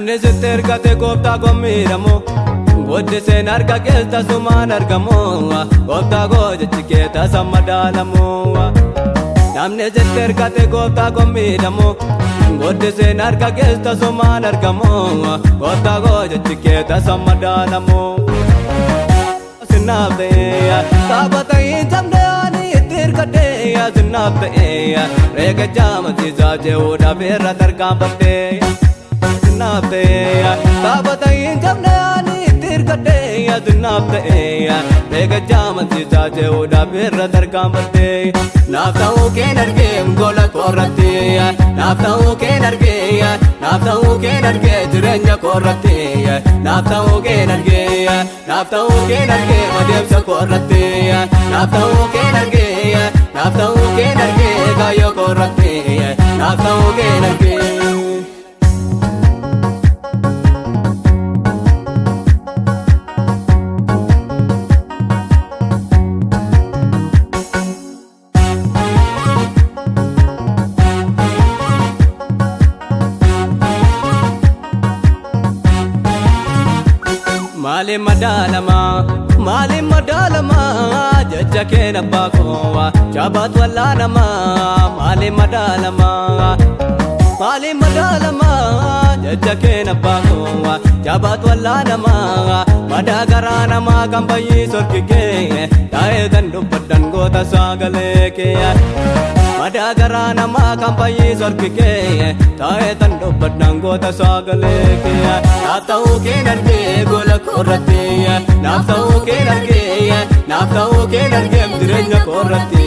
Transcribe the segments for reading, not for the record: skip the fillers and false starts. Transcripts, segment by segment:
Namni sitti ergate gooftaa koo miidhamu guddiseen harka keessa sumaan argamu gooftaa koo jechi kee tasa madaalamu. Namni sitti ergate gooftaa koo miidhamu guddiseen harka keessa sumaan argamu gooftaa koo jechi kee tasa madaalamu. Sinaaf ta'ee taphata hin cabne ani itti hirkadhee sinaaf ta'ee reega jaamatiisaa jehuudhaaf irra tarkaanfadhee. Sinaaf ta'ee taphata hin cabne ani itti hirkadhee sinaaf ta'ee reega jaamatiisaa jehuudhaaf irra tarkaanfadhee. Naaf ta'uu keen argee gola koorratti naaf ta'uu keen argee naaf ta'uu keen argee jireenya koorratti naaf ta'uu keen argee naaf ta'uu keen argee adeemsa koorratti naaf ta'uu keen argee naaf ta'uu keen argee kaayyoo koorratti naaf ta'uu keen argee. Maaliin madaalama jecha keen abbaa koo jabaat wallaanama. Maaliin madaalama jecha keen abbaa koo jabaat wallaanama. Madaa garaa namaa kan fayyisu harki kee taa'ee kan dubbadhan goota sagalee kee. Madaa garaa namaa kan fayyisu harki kee taa'ee kan dubbadhan goota sagalee kee. Naaf ta'uu keen argee gola koorratti naaf ta'uu keen argee naaf ta'uu keen argee jireenya koorratti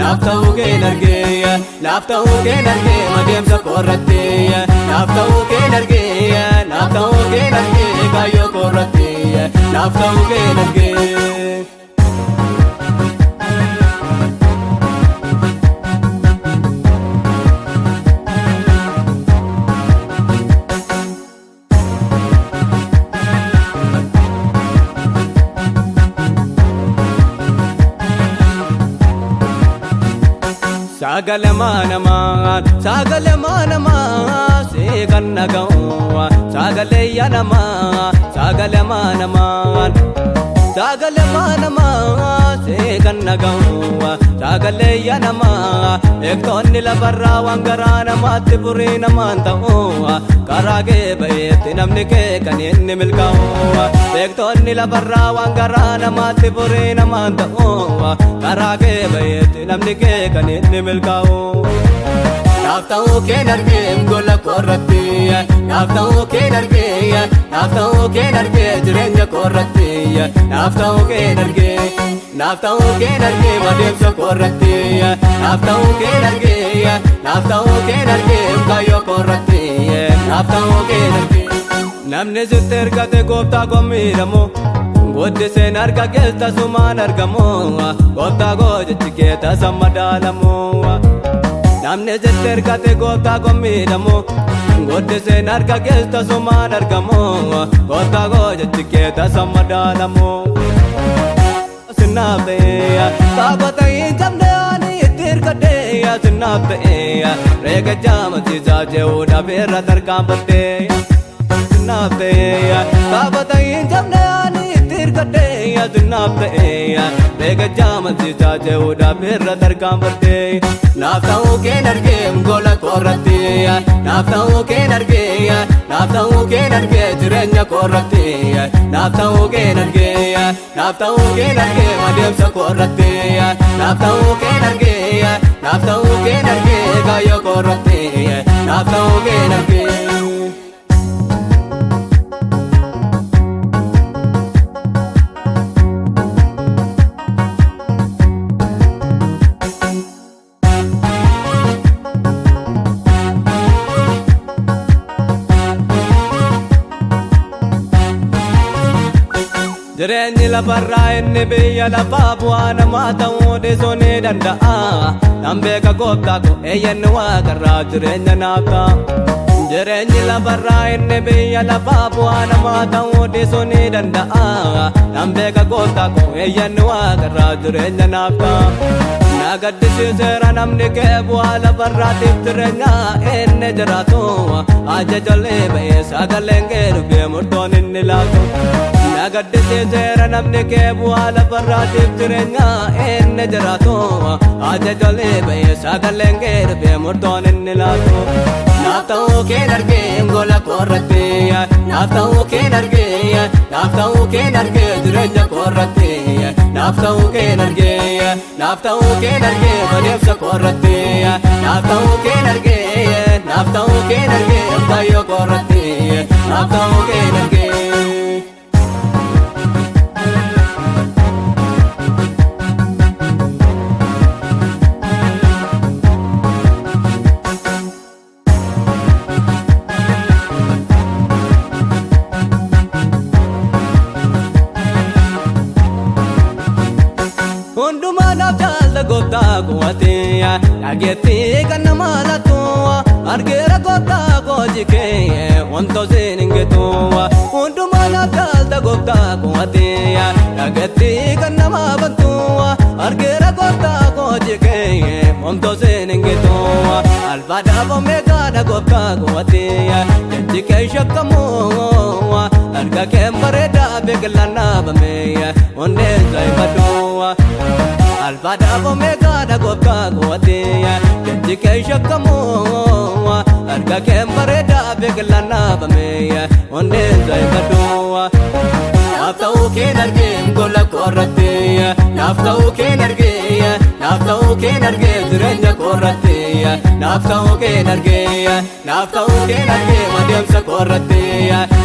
naaf ta'uu keen argee naaf ta'uu keen argee adeemsa koorratti naaf ta'uu keen argee naaf ta'uu keen argee kaayyoo koorratti naaf ta'uu keen argee. Sagale maanamaa si kan naga'u sagale yanamaa sagale maanamaa si kan naga'u sagale yanamaa. Eegdonni lafarraa waan garaa namaatti furii namaan ta'u karaa kee ba'eetti namni kee kan inni milkaa'u. Eegdonni lafarraa waan garaa namaatti furii namaan ta'u karaa kee ba'eetti namni kee kan inni milkaa'u. Naaf ta'uu keen argee gola koorratti naaf ta'uu keen argee naaf ta'uu keen argee jireenya koorratti naaf ta'uu keen argee naaf ta'uu keen argee adeemsa koorratti naaf ta'uu keen argee naaf ta'uu keen argee kaayyoo koorratti naaf ta'uu keen argee. Namni sitti ergate gooftaa koo miidhamu guddiseen harka keessa sumaan argamu gooftaa koo jechi kee tasa madaalamu. Namni sitti ergate gooftaa koo miidhamu guddiseen harka keessa sumaan argamu gooftaa koo jechi kee tasa madaalamu. Sinaaf ta'ee taphata hin cabne ani itti hirkadhee sinaaf ta'ee reega jaamatiisaa jehuudhaaf irra tarkaanfadhee. Sinaaf ta'ee taphata hin cabne ani itti hirkadhee sinaaf ta'ee reega jaamatiisaa jehuudhaaf irra tarkaanfadhee. Naaf ta'uu keen argee gola koorratti naaf ta'uu keen argee naaf ta'uu keen argee jireenya koorratti naaf ta'uu keen argee naaf ta'uu keen argee adeemsa koorratti naaf ta'uu keen argee naaf ta'uu keen argee kaayyoo koorratti naaf ta'uu keen argee. Jireenyi lafarraa inni biyya lafaa bu'aa namaa ta'uu dhiisuu ni danda'a. Nan beeka gooftaa koo eeyyanni waaqarraa jireenya naaf ta'a. Jireenyi lafarraa inni biyya lafaa bu'aa namaa ta'uu dhiisuu ni danda'a. Nan beeka gooftaa koo eeyyanni waaqarraa jireenya naaf ta'a. nagaddisiiseera namni kee bu'aa lafarraatiif jireenya inni jiraatu ajajolee ba'ee sagaleen kee dhufee murtoon inni laatu nagaddisiiseera namni kee bu'aa lafarraatiif jireenya inni jiraatu ajajolee ba'ee sagaleen kee dhufee murtoon inni laatu naaf ta'uu keen argee gola koorratti naaf ta'uu keen argee naaf ta'uu keen argee jireenya koorratti naaf ta'uu keen argee naaf ta'uu keen argee badeemsa koorratti naaf ta'uu keen argee naaf ta'uu keen argee baay'oo koorratti naaf ta'uu keen argee. Hundumaa naaf jaalta gooftaa kuwatee dhageettii kan nama laatu argeera gooftaa koji kee wantoo siin hin geetu hundumaa naaf jaalta gooftaa kuwatee dhageettii kan nama bantu argeera gooftaa koji kee wantoo siin hin geetu alfaadhaaf omeegaadha gooftaa kuwatee jechi kee shakkamu arga kee bareedaa beekilaan dhaabame onneen zaayifadhu alfaadhaaf omeegaadha gooftaa kuwatee jechi kee shakkamu arga kee bareedaa beekilaan dhaabame onneen zaayifadhu naaf ta'uu keen argee gola koorratti naaf ta'uu keen argee naaf ta'uu keen argee jireenya koorratti naaf ta'uu keen argee naaf ta'uu keen argee adeemsa koorratti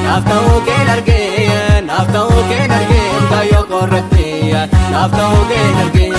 naaf ta'uu keen argee naaf ta'uu keen argee kaayyoo koorratti naaf ta'uu keen argee.